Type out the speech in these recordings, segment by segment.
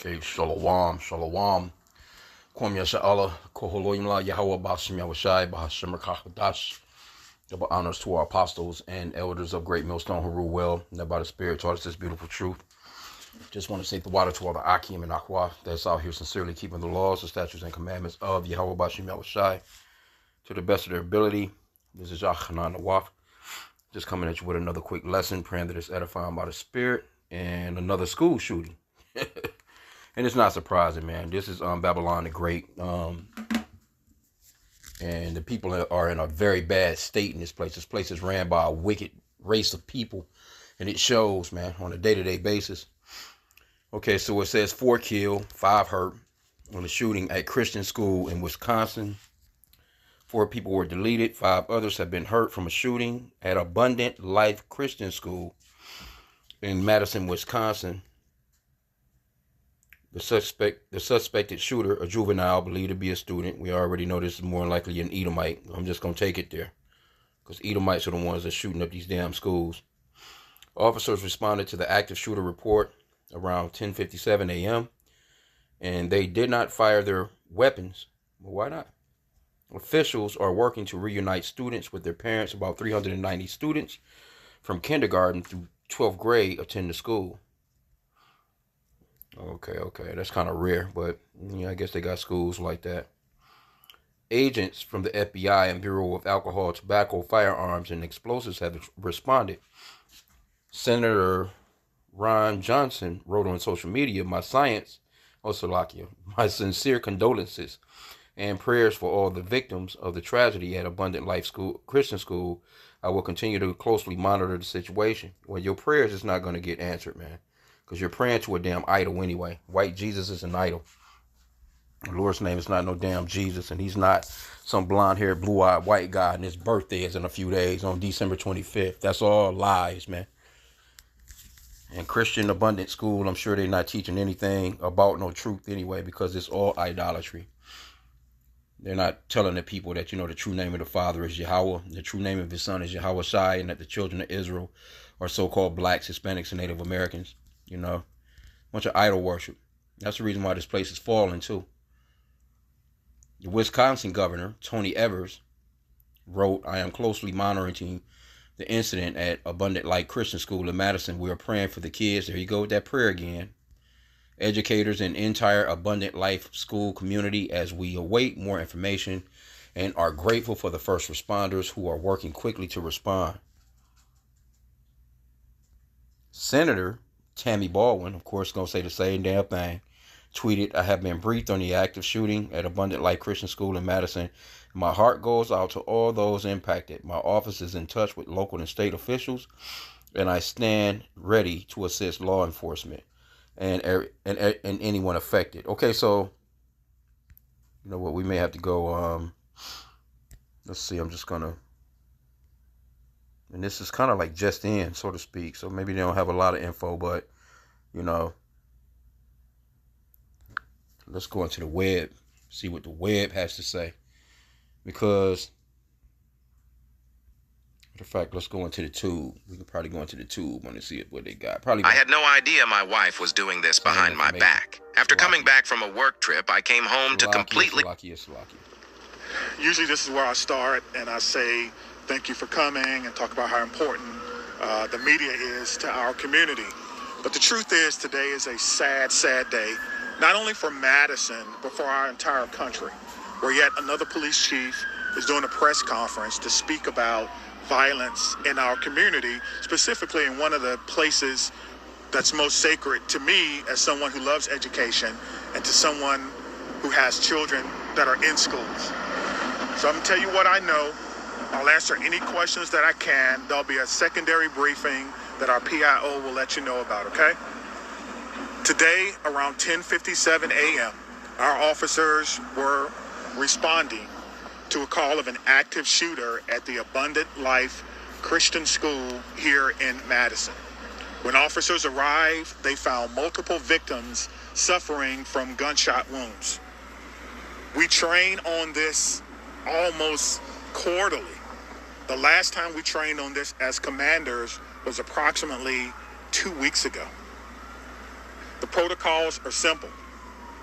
Okay, shalom, shalom. Kwam Yasha'Allah, Koholoim La Yahweh Bashim Yahushai, Bahashim Rakahadash. Double honors to our apostles and elders of Great Millstone who rule well, and that by the Spirit taught us this beautiful truth. Just want to say the water to all the H.I.M and Aqua that's out here sincerely keeping the laws, the statutes, and commandments of Yahweh Bashim Yahushai to the best of their ability. This is Yachanan Nawaf. Just coming at you with another quick lesson, praying that it's edifying by the Spirit, and another school shooting. And it's not surprising, man. This is Babylon the Great. And the people are in a very bad state in this place. This place is ran by a wicked race of people. And it shows, man, on a day-to-day basis. Okay, so it says 4 killed, 5 hurt on the shooting at Christian school in Wisconsin. 4 people were deleted. 5 others have been hurt from a shooting at Abundant Life Christian School in Madison, Wisconsin. The suspected shooter, a juvenile believed to be a student. We already know this is more likely an Edomite. I'm just going to take it there, because Edomites are the ones that are shooting up these damn schools. Officers responded to the active shooter report around 10:57 a.m. and they did not fire their weapons. Well, why not? Officials are working to reunite students with their parents. About 390 students from kindergarten through 12th grade attend the school. Okay, that's kind of rare, but yeah, I guess they got schools like that. Agents from the FBI and Bureau of Alcohol, Tobacco, Firearms, and Explosives have responded. Senator Ron Johnson wrote on social media, my sincere condolences and prayers for all the victims of the tragedy at Abundant Life School, Christian School. I will continue to closely monitor the situation. Well, your prayers is not going to get answered, man, because you're praying to a damn idol anyway. White Jesus is an idol. The Lord's name is not no damn Jesus, and he's not some blonde-haired, blue-eyed white guy, and his birthday is in a few days on December 25th. That's all lies, man. And Christian Abundant School, I'm sure they're not teaching anything about no truth anyway, because it's all idolatry. They're not telling the people that, the true name of the Father is Yahweh, the true name of his Son is Yahweh Shai, and that the children of Israel are so-called blacks, Hispanics, and Native Americans. Bunch of idol worship. That's the reason why this place is falling too. The Wisconsin governor, Tony Evers, wrote, I am closely monitoring the incident at Abundant Life Christian School in Madison. We are praying for the kids. There you go with that prayer again. Educators and entire Abundant Life School community as we await more information and are grateful for the first responders who are working quickly to respond. Senator Tammy Baldwin, of course, going to say the same damn thing, tweeted, I have been briefed on the active shooting at Abundant Life Christian School in Madison. My heart goes out to all those impacted. My office is in touch with local and state officials, and I stand ready to assist law enforcement and anyone affected. Okay, so, you know what, we may have to go, let's see, I'm just going to, and this is kind of like just in, so to speak, so maybe they don't have a lot of info, but, let's go into the web, see what the web has to say, because, in fact, let's go into the tube. We can probably go into the tube and see what they got. I had no idea my wife was doing this behind my back. After coming back from a work trip, I came home to completely... Usually this is where I start, and I say thank you for coming and talk about how important the media is to our community. But the truth is, today is a sad, sad day, not only for Madison, but for our entire country, where yet another police chief is doing a press conference to speak about violence in our community, specifically in one of the places that's most sacred to me as someone who loves education and to someone who has children that are in schools. So I'm going to tell you what I know. I'll answer any questions that I can. There'll be a secondary briefing that our PIO will let you know about, okay? Today, around 10:57 a.m., our officers were responding to a call of an active shooter at the Abundant Life Christian School here in Madison. When officers arrived, they found multiple victims suffering from gunshot wounds. We train on this almost quarterly. The last time we trained on this as commanders was approximately 2 weeks ago. The protocols are simple.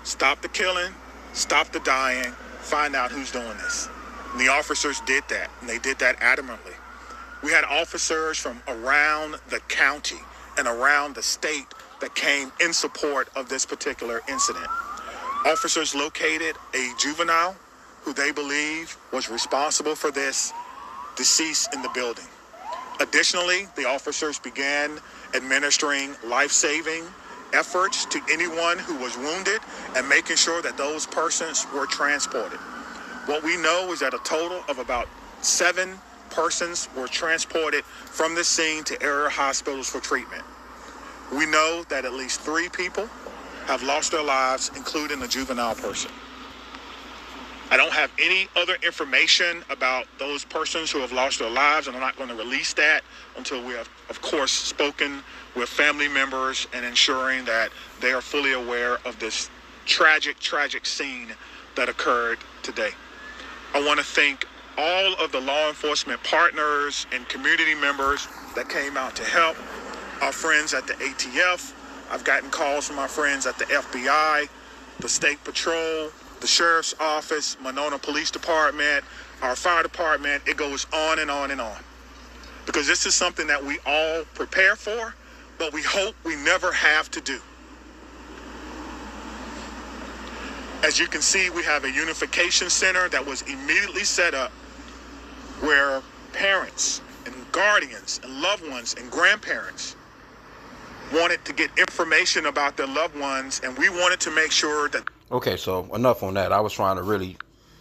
Stop the killing, stop the dying, find out who's doing this. And the officers did that, and they did that adamantly. We had officers from around the county and around the state that came in support of this particular incident. Officers located a juvenile who they believe was responsible for this deceased in the building. Additionally, the officers began administering life-saving efforts to anyone who was wounded and making sure that those persons were transported. What we know is that a total of about 7 persons were transported from the scene to area hospitals for treatment. We know that at least 3 people have lost their lives, including a juvenile person. I don't have any other information about those persons who have lost their lives, and I'm not going to release that until we have, of course, spoken with family members and ensuring that they are fully aware of this tragic, tragic scene that occurred today. I want to thank all of the law enforcement partners and community members that came out to help. Our friends at the ATF. I've gotten calls from my friends at the FBI, the State Patrol, the Sheriff's Office, Monona Police Department, our fire department. It goes on and on and on. Because this is something that we all prepare for, but we hope we never have to do. As you can see, we have a unification center that was immediately set up where parents and guardians and loved ones and grandparents wanted to get information about their loved ones, and we wanted to make sure that... Okay, so enough on that. I was trying to really...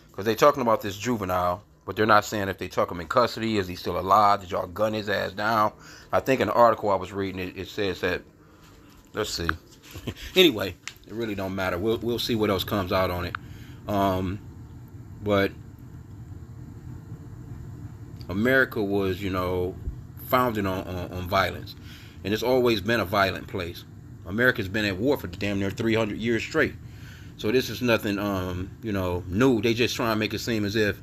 Because they're talking about this juvenile, but they're not saying if they took him in custody. Is he still alive? Did y'all gun his ass down? I think in the article I was reading, it says that... Let's see. Anyway, it really don't matter. We'll see what else comes out on it. But America was, founded on violence. And it's always been a violent place. America's been at war for damn near 300 years straight. So this is nothing, new. They just try and make it seem as if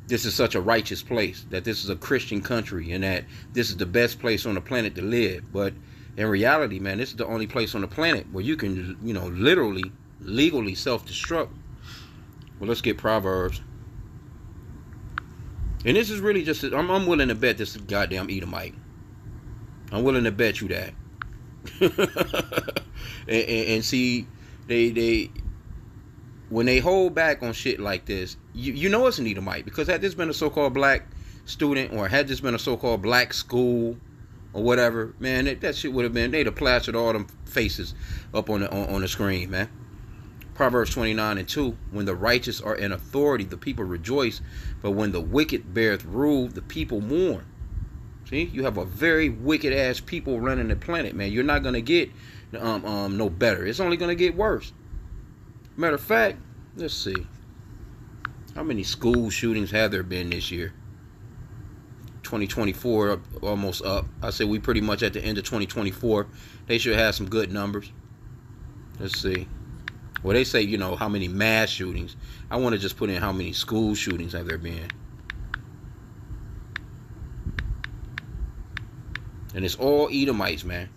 this is such a righteous place, that this is a Christian country, and that this is the best place on the planet to live. But in reality, man, this is the only place on the planet where you can, literally, legally self-destruct. Well, let's get Proverbs. And this is really just, I'm willing to bet this is goddamn Edomite. I'm willing to bet you that. and see, they when they hold back on shit like this, you know it's an Edomite, because had this been a so-called black student, or had this been a so-called black school or whatever, man, that shit would have been, they'd have plastered all them faces up on the screen, man. Proverbs 29:2, when the righteous are in authority, the people rejoice, but when the wicked beareth rule, the people mourn. See, you have a very wicked ass people running the planet, man. You're not gonna get no better. It's only gonna get worse. Matter of fact, let's see. How many school shootings have there been this year? 2024 almost up. I say we pretty much at the end of 2024. They should have some good numbers. Let's see. Well, they say, how many mass shootings. I want to just put in how many school shootings have there been. And it's all Edomites, man.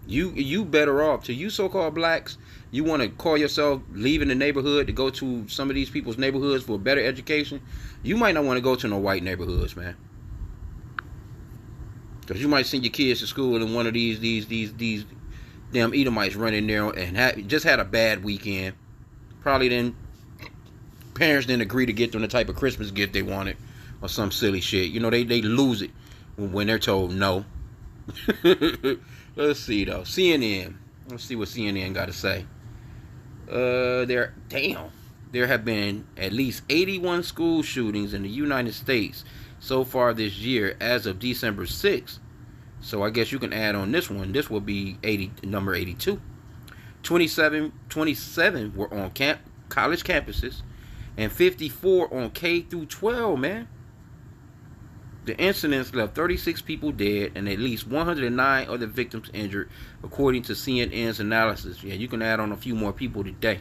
You better off. To you so-called blacks, you want to call yourself leaving the neighborhood to go to some of these people's neighborhoods for a better education. You might not want to go to no white neighborhoods, man. Because you might send your kids to school and one of these damn Edomites run in there and just had a bad weekend. Probably parents didn't agree to get them the type of Christmas gift they wanted or some silly shit. They lose it when they're told no. Let's see though. CNN. Let's see what CNN got to say. There have been at least 81 school shootings in the United States so far this year as of December 6th. So I guess you can add on this one. This will be number 82. 27 were on college campuses, and 54 on K through 12, man. The incidents left 36 people dead and at least 109 other victims injured, according to CNN's analysis. Yeah, you can add on a few more people today.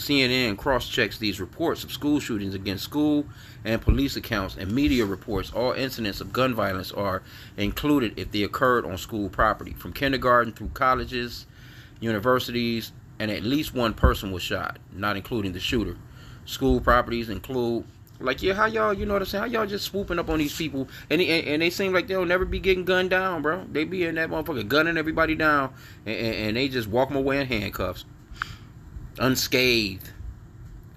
CNN cross-checks these reports of school shootings against school and police accounts and media reports. All incidents of gun violence are included if they occurred on school property, from kindergarten through colleges, universities, and at least one person was shot, not including the shooter. School properties include, like, yeah, how y'all, you know what I'm saying? How y'all just swooping up on these people, and they seem like they'll never be getting gunned down, bro. They be in that motherfucker gunning everybody down, and they just walk them away in handcuffs, unscathed.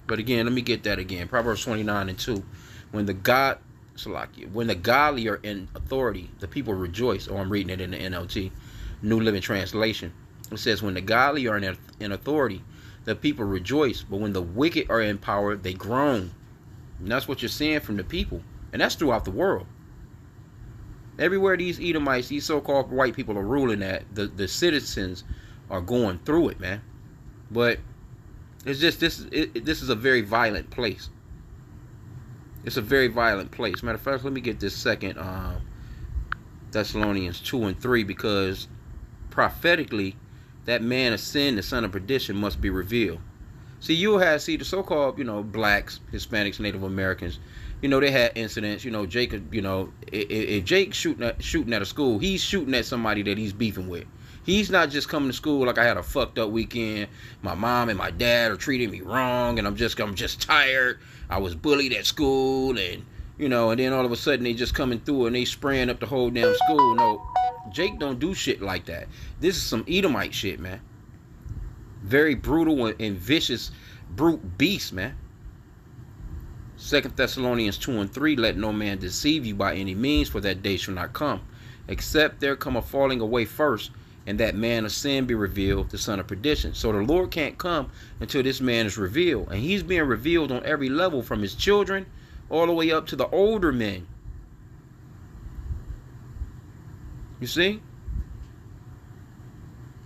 But again, let me get that again. Proverbs 29:2. When the godly are in authority, the people rejoice. Oh, I'm reading it in the NLT, New Living Translation. It says, when the godly are in authority, the people rejoice. But when the wicked are in power, they groan. And that's what you're seeing from the people. And that's throughout the world. Everywhere these Edomites, these so-called white people are ruling at, the citizens are going through it, man. But it's just, this is a very violent place. It's a very violent place. Matter of fact, let me get this second Thessalonians 2:3, because prophetically, that man of sin, the son of perdition, must be revealed. See, the so-called, blacks, Hispanics, Native Americans, they had incidents. Jacob, if Jake's shooting at a school, he's shooting at somebody that he's beefing with. He's not just coming to school like, I had a fucked up weekend. My mom and my dad are treating me wrong, and I'm just tired. I was bullied at school, and then all of a sudden they just coming through and they spraying up the whole damn school. No, Jake don't do shit like that. This is some Edomite shit, man. Very brutal and vicious, brute beast, man. 2 Thessalonians 2:3, let no man deceive you by any means, for that day shall not come, except there come a falling away first, and that man of sin be revealed, the son of perdition. So the Lord can't come until this man is revealed. And he's being revealed on every level, from his children all the way up to the older men. You see?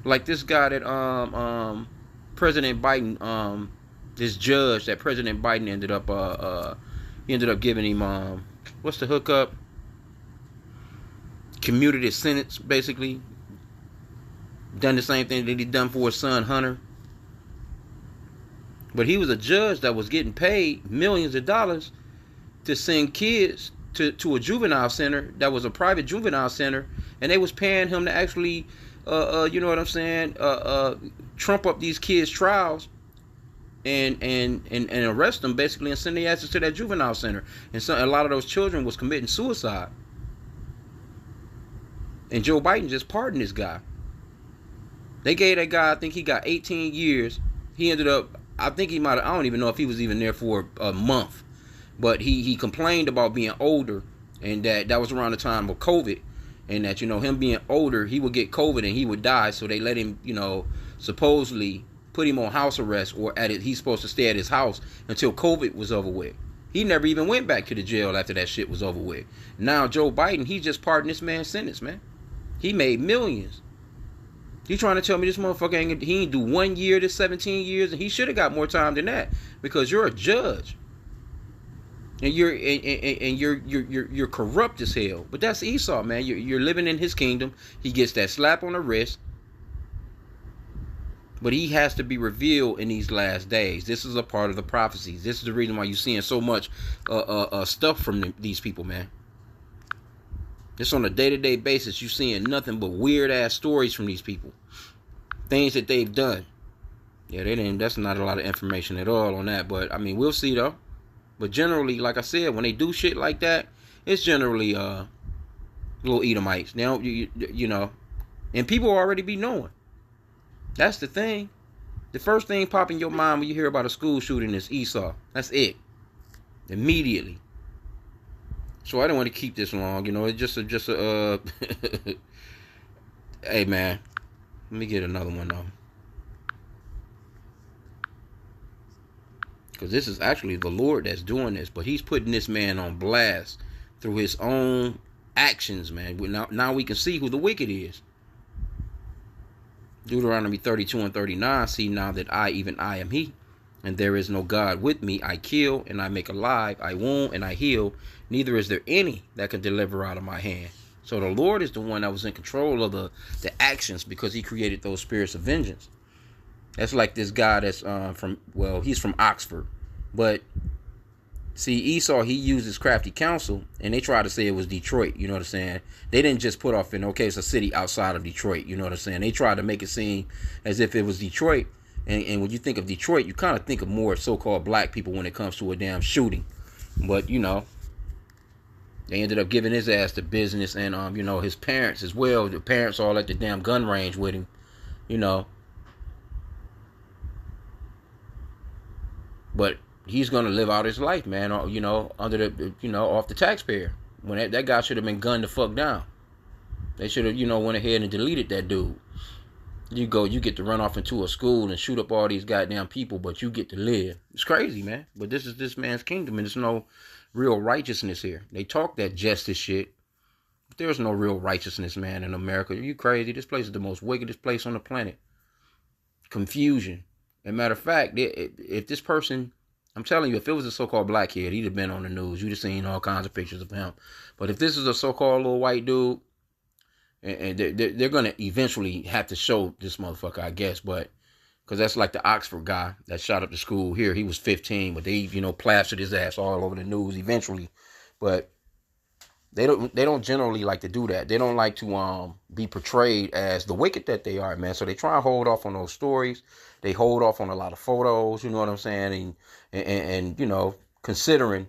Like this guy that President Biden, this judge that President Biden ended up giving him what's the hookup? Commuted his sentence, basically. Done the same thing that he done for his son Hunter. But he was a judge that was getting paid millions of dollars to send kids to a juvenile center that was a private juvenile center, and they was paying him to actually you know what I'm saying, trump up these kids' trials and arrest them, basically, and send their asses to that juvenile center. And so a lot of those children was committing suicide. And Joe Biden just pardoned this guy. They gave that guy, I think he got 18 years. He ended up, I don't even know if he was even there for a month. But he complained about being older, and that was around the time of COVID. And that, him being older, he would get COVID and he would die. So they let him, supposedly put him on house arrest, or he's supposed to stay at his house until COVID was over with. He never even went back to the jail after that shit was over with. Now Joe Biden, he just pardoned this man's sentence, man. He made millions. He trying to tell me this motherfucker he ain't do 1 year to 17 years, and he should have got more time than that, because you're a judge. And you're corrupt as hell. But that's Esau, man. You're living in his kingdom. He gets that slap on the wrist. But he has to be revealed in these last days. This is a part of the prophecies. This is the reason why you're seeing so much stuff from these people, man. Just on a day-to-day basis, you're seeing nothing but weird-ass stories from these people. Things that they've done. Yeah, that's not a lot of information at all on that. But, I mean, we'll see, though. But generally, like I said, when they do shit like that, it's generally little Edomites. Now, you know, and people already be knowing. That's the thing. The first thing pop in your mind when you hear about a school shooting is Esau. That's it. Immediately. So I don't want to keep this long. You know, it's just a hey, man. Let me get another one, though. Because this is actually the Lord that's doing this. But he's putting this man on blast through his own actions, man. Now we can see who the wicked is. Deuteronomy 32:39, see now that I, even I, am he, and there is no God with me. I kill and I make alive, I wound and I heal, neither is there any that can deliver out of my hand. So the Lord is the one that was in control of the actions, because he created those spirits of vengeance. That's like this guy that's he's from Oxford. But see, Esau, he used his crafty counsel, and they tried to say it was Detroit. You know what I'm saying? They didn't just put off in, okay, it's a city outside of Detroit. You know what I'm saying? They tried to make it seem as if it was Detroit. And when you think of Detroit, you kind of think of more so-called black people when it comes to a damn shooting. But, they ended up giving his ass the business, and, his parents as well. The parents all at the damn gun range with him, you know. But he's gonna live out his life, man. Under the, off the taxpayer. When that guy should have been gunned the fuck down. They should have, went ahead and deleted that dude. You get to run off into a school and shoot up all these goddamn people, but you get to live. It's crazy, man. But this is this man's kingdom, and there's no real righteousness here. They talk that justice shit, but there's no real righteousness, man, in America. Are you crazy? This place is the most wickedest place on the planet. Confusion. As a matter of fact, if this person, I'm telling you, if it was a so-called black kid, he'd have been on the news. You'd have seen all kinds of pictures of him. But if this is a so-called little white dude, and they're going to eventually have to show this motherfucker, I guess, but because that's like the Oxford guy that shot up the school here. He was 15, but they, plastered his ass all over the news eventually. But they don't generally like to do that. They don't like to be portrayed as the wicked that they are, man. So they try and hold off on those stories. They hold off on a lot of photos, you know what I'm saying? And considering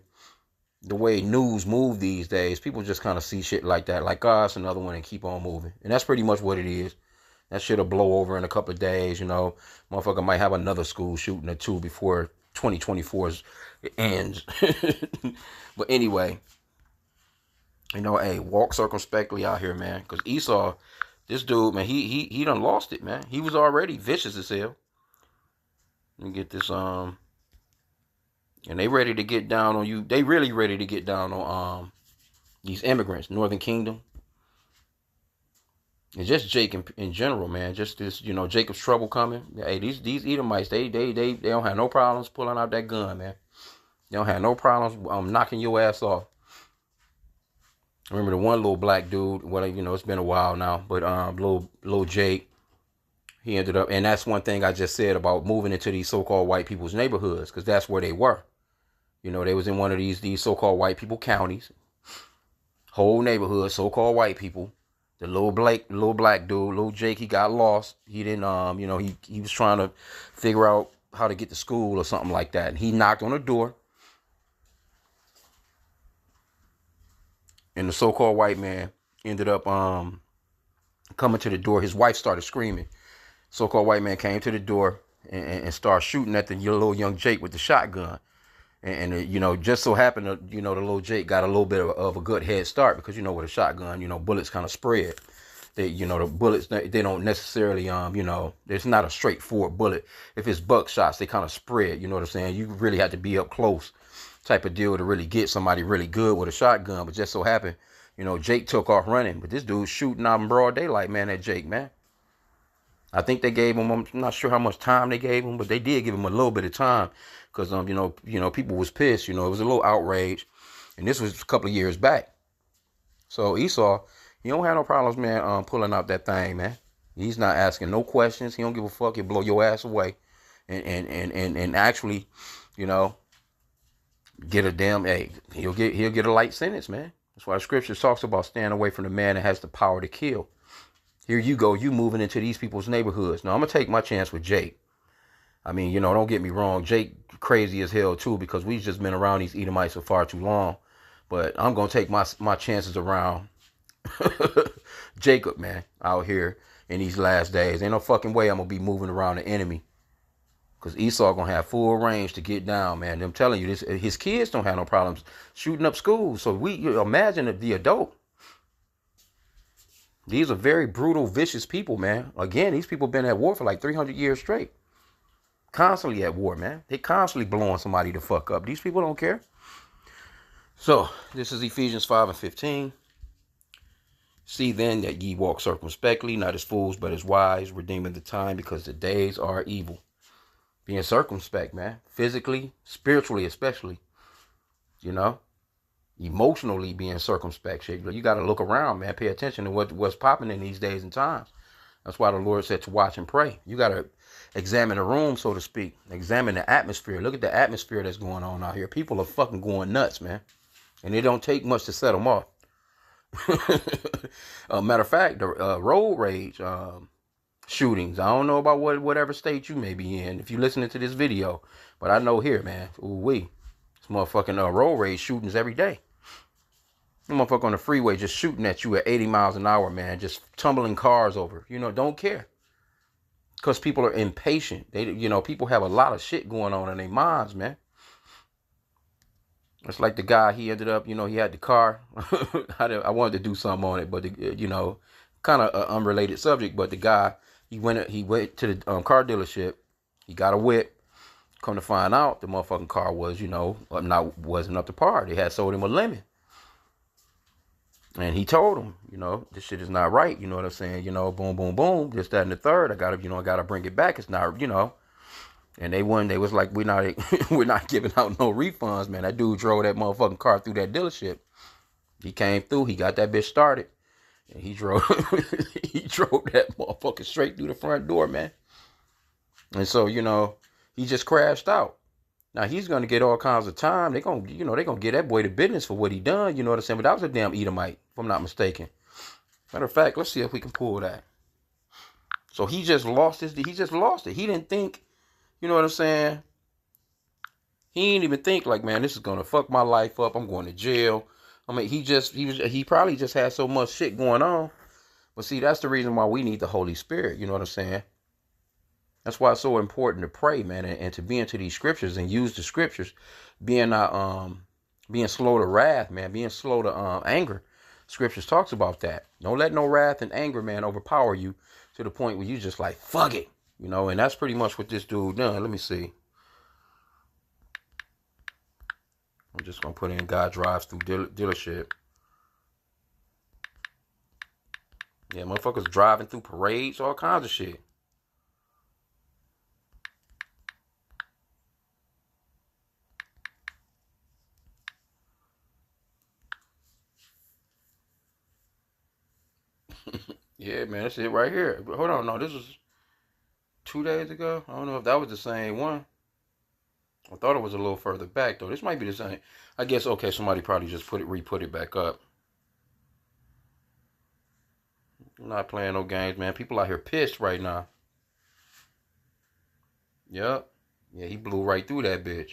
the way news move these days, people just kind of see shit like that, like us, another one, and keep on moving. And that's pretty much what it is. That shit'll blow over in a couple of days, Motherfucker might have another school shooting or two before 2024 ends. But anyway, hey, walk circumspectly out here, man. Because Esau, this dude, man, he done lost it, man. He was already vicious as hell. Let me get this, and they ready to get down on you. They really ready to get down on these immigrants, Northern Kingdom. And just Jake in general, man. Just this, Jacob's trouble coming. Hey, these Edomites, they don't have no problems pulling out that gun, man. They don't have no problems knocking your ass off. I remember the one little black dude, well, it's been a while now, but little Jake, he ended up, and that's one thing I just said about moving into these so-called white people's neighborhoods, because that's where they were. They was in one of these so-called white people counties. Whole neighborhood, so-called white people. The little black dude, little Jake, he got lost. He didn't, he was trying to figure out how to get to school or something like that. And he knocked on the door. And the so-called white man ended up coming to the door. His wife started screaming. So-called white man came to the door and started shooting at the little young Jake with the shotgun. And just so happened, the little Jake got a little bit of a good head start because, with a shotgun, bullets kind of spread. They, the bullets, they don't necessarily, it's not a straightforward bullet. If it's buckshots, they kind of spread, you know what I'm saying? You really have to be up close type of deal to really get somebody really good with a shotgun. But just so happened, Jake took off running. But this dude's shooting out in broad daylight, man, that Jake, man. I think they gave him, I'm not sure how much time they gave him, but they did give him a little bit of time because, people was pissed, it was a little outrage. And this was a couple of years back. So Esau, he don't have no problems, man, pulling out that thing, man. He's not asking no questions. He don't give a fuck. He'll blow your ass away. And actually, get a damn, hey, he'll get a light sentence, man. That's why the scripture talks about staying away from the man that has the power to kill. Here you go, you moving into these people's neighborhoods. Now, I'm going to take my chance with Jake. I mean, don't get me wrong. Jake crazy as hell, too, because we've just been around these Edomites for far too long. But I'm going to take my chances around Jacob, man, out here in these last days. Ain't no fucking way I'm going to be moving around the enemy. Because Esau going to have full range to get down, man. I'm telling you, his kids don't have no problems shooting up schools. So you imagine the adult. These are very brutal, vicious people, man. Again, these people been at war for like 300 years straight. Constantly at war, man. They constantly blowing somebody the fuck up. These people don't care. So, this is Ephesians 5:15. See then that ye walk circumspectly, not as fools, but as wise, redeeming the time, because the days are evil. Being circumspect, man. Physically, spiritually especially. Emotionally being circumspect. You got to look around, man. Pay attention to what's popping in these days and times. That's why the Lord said to watch and pray. You got to examine the room, so to speak. Examine the atmosphere. Look at the atmosphere that's going on out here. People are fucking going nuts, man. And it don't take much to set them off. Matter of fact, the road rage shootings. I don't know about whatever state you may be in if you're listening to this video. But I know here, man. Ooh-wee. It's motherfucking road rage shootings every day. The motherfucker on the freeway just shooting at you at 80 miles an hour, man. Just tumbling cars over. Don't care. Because people are impatient. People have a lot of shit going on in their minds, man. It's like the guy, he ended up, he had the car. I wanted to do something on it, but, kind of an unrelated subject. But the guy, he went to the car dealership. He got a whip. Come to find out, the motherfucking car was, wasn't up to par. They had sold him a lemon. And he told him, this shit is not right. You know what I'm saying? Boom, boom, boom. This, that, and the third. I gotta bring it back. It's not, And they was like, we're not giving out no refunds, man. That dude drove that motherfucking car through that dealership. He came through. He got that bitch started, and he drove that motherfucker straight through the front door, man. And so, he just crashed out. Now he's gonna get all kinds of time. They gonna get that boy to business for what he done. You know what I'm saying? But that was a damn Edomite, if I'm not mistaken. Matter of fact, let's see if we can pull that. So he just lost it. He didn't think, you know what I'm saying? He didn't even think like, man, this is gonna fuck my life up. I'm going to jail. I mean, he probably just had so much shit going on. But see, that's the reason why we need the Holy Spirit. You know what I'm saying? That's why it's so important to pray, man, and to be into these scriptures and use the scriptures, being slow to wrath, man, being slow to anger. Scriptures talks about that. Don't let no wrath and anger, man, overpower you to the point where you just like, fuck it, and that's pretty much what this dude done. Let me see. I'm just going to put in God drives through dealership. Yeah, motherfuckers driving through parades, all kinds of shit. Yeah, man, that's it right here. Hold on, no, this was 2 days ago. I don't know if that was the same one. I thought it was a little further back, though. This might be the same. I guess, okay, somebody probably just re-put it back up. I'm not playing no games, man. People out here pissed right now. Yep. Yeah, he blew right through that bitch.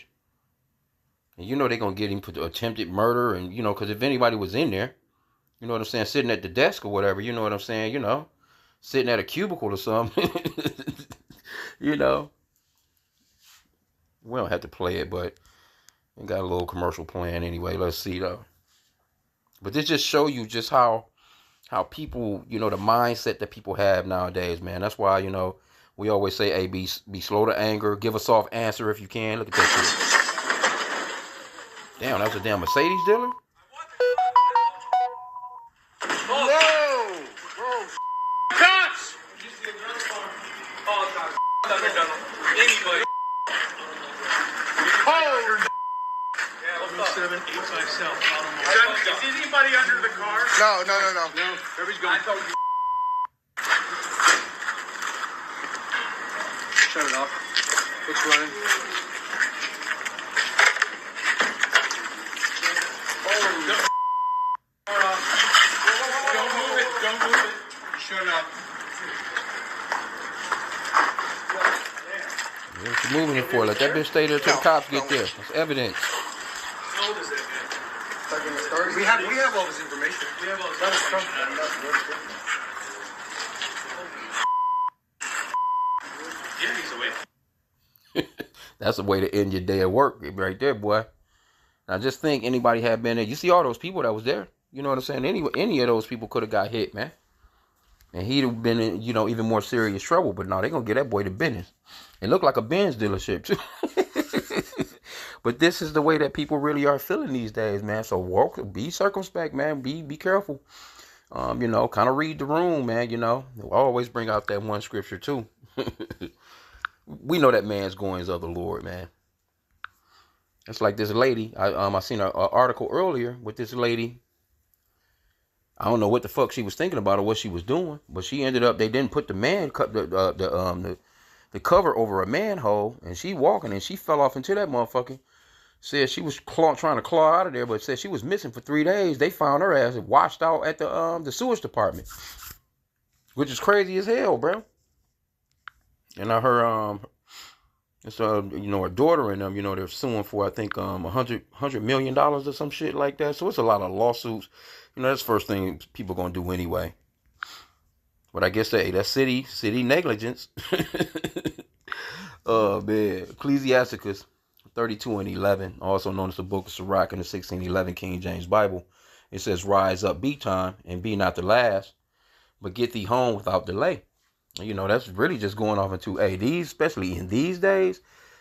And they're going to get him for attempted murder. And, because if anybody was in there, you know what I'm saying, sitting at the desk or whatever, you know what I'm saying, sitting at a cubicle or something, We don't have to play it, but we got a little commercial plan anyway. Let's see, though. But this just show you just how people, the mindset that people have nowadays, man. That's why, we always say, hey, be slow to anger. Give a soft answer if you can. Look at that shit. Damn, that was a damn Mercedes dealer? Anybody. Is anybody under the car? No. Everybody's going. I told you. Shut it off. It's running. Don't move it. Shut it off. What you moving it for? Let that bitch stay there till the cops get there. That's evidence. How old is that, man? We have all this information. We have all this information. Yeah, he's away. That's a way to end your day at work right there, boy. Now just think anybody had been there. You see all those people that was there. You know what I'm saying? Any of those people could have got hit, man. And he'd have been in, even more serious trouble. But no, they're going to get that boy to business. It looked like a Benz dealership, too. But this is the way that people really are feeling these days, man. So be circumspect, man. Be careful. Kind of read the room, man. I always bring out that one scripture, too. We know that man's goings of the Lord, man. It's like this lady. I seen an article earlier with this lady. I don't know what the fuck she was thinking about or what she was doing, but she ended up. They didn't put the cover over a manhole, and she walking and she fell off into that motherfucker. Said she was trying to claw out of there, but said she was missing for 3 days. They found her ass washed out at the sewage department, which is crazy as hell, bro. And I heard it's her daughter and them, they're suing for I think $100 million or some shit like that. So it's a lot of lawsuits. That's the first thing people gonna do anyway. But I guess that's city negligence. Oh man, Ecclesiasticus 32:11, also known as the Book of Sirach in the 1611 King James Bible. It says, "Rise up, be time, and be not the last, but get thee home without delay." That's really just going off into, hey, especially in these days,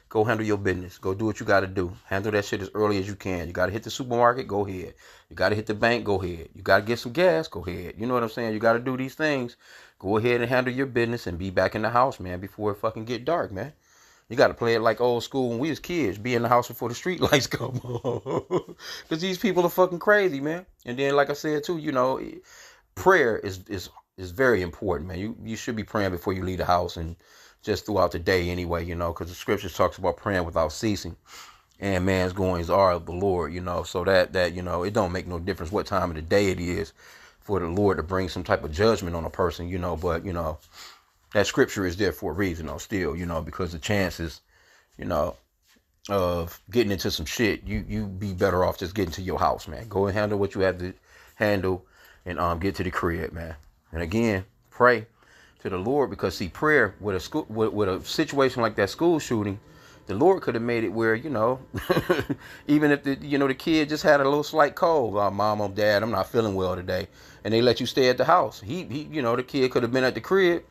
go handle your business. Go do what you got to do. Handle that shit as early as you can. You got to hit the supermarket, go ahead. You got to hit the bank, go ahead. You got to get some gas, go ahead. You know what I'm saying? You got to do these things. Go ahead and handle your business and be back in the house, man, before it fucking get dark, man. You got to play it like old school when we was kids. Be in the house before the street lights come on. Because these people are fucking crazy, man. And then, like I said, too, prayer is very important, man. You should be praying before you leave the house and just throughout the day anyway, because the scriptures talks about praying without ceasing. And man's goings are of the Lord, so that it don't make no difference what time of the day it is for the Lord to bring some type of judgment on a person, but that scripture is there for a reason though, still, because the chances, of getting into some shit, you be better off just getting to your house, man. Go and handle what you have to handle and get to the crib, man. And again, pray to the Lord, because see, prayer with a situation like that school shooting, the Lord could have made it where, even if the kid just had a little slight cold, mom or dad, I'm not feeling well today, and they let you stay at the house. He the kid could have been at the crib.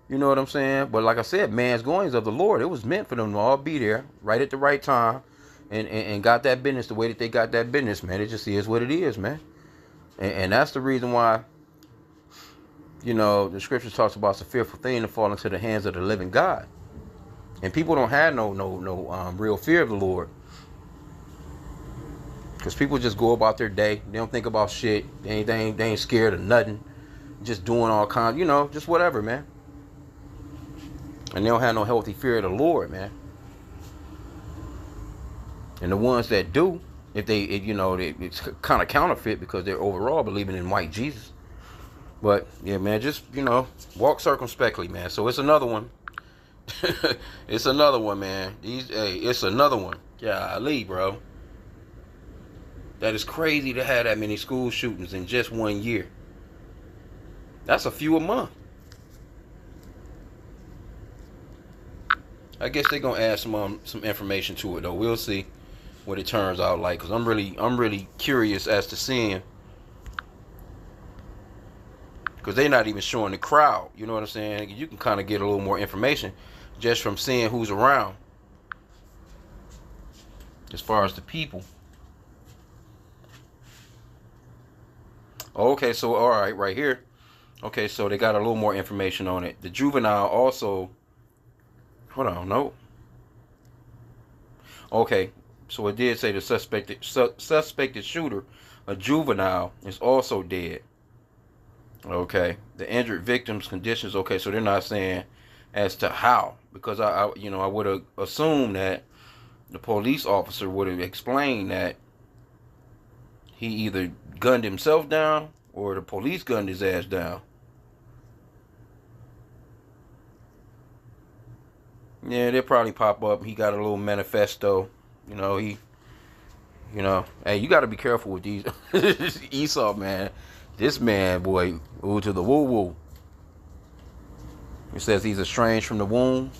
You know what I'm saying? But like I said, man's goings of the Lord. It was meant for them to all be there right at the right time and got that business the way that they got that business, man. It just is what it is, man. And that's the reason why, the scripture talks about it's a fearful thing to fall into the hands of the living God. And people don't have no real fear of the Lord. Because people just go about their day. They don't think about shit. They ain't scared of nothing. Just doing all kinds, just whatever, man. And they don't have no healthy fear of the Lord, man. And the ones that do, if it's kind of counterfeit because they're overall believing in white Jesus. But yeah, man, just walk circumspectly, man. So it's another one. It's another one, man. It's another one. Golly, bro. That is crazy to have that many school shootings in just 1 year. That's a few a month. I guess they're gonna add some information to it though. We'll see what it turns out like, cause I'm really curious as to seeing, cause they're not even showing the crowd. You know what I'm saying? You can kind of get a little more information just from seeing who's around, as far as the people. Okay, so all right, right here. Okay, so they got a little more information on it. The juvenile also. Hold on, no. Okay, so it did say the suspected shooter, a juvenile, is also dead. Okay, the injured victim's conditions. Okay, so they're not saying as to how, because I would have assumed that the police officer would have explained that he either gunned himself down or the police gunned his ass down. Yeah, they'll probably pop up. He got a little manifesto. Hey, you got to be careful with these. Esau, man. This man, boy, ooh to the woo-woo. It says he's estranged from the womb.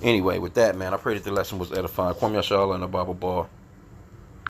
Anyway, with that, man, I pray that the lesson was edifying. Kwame Yashala and the Bible Ball.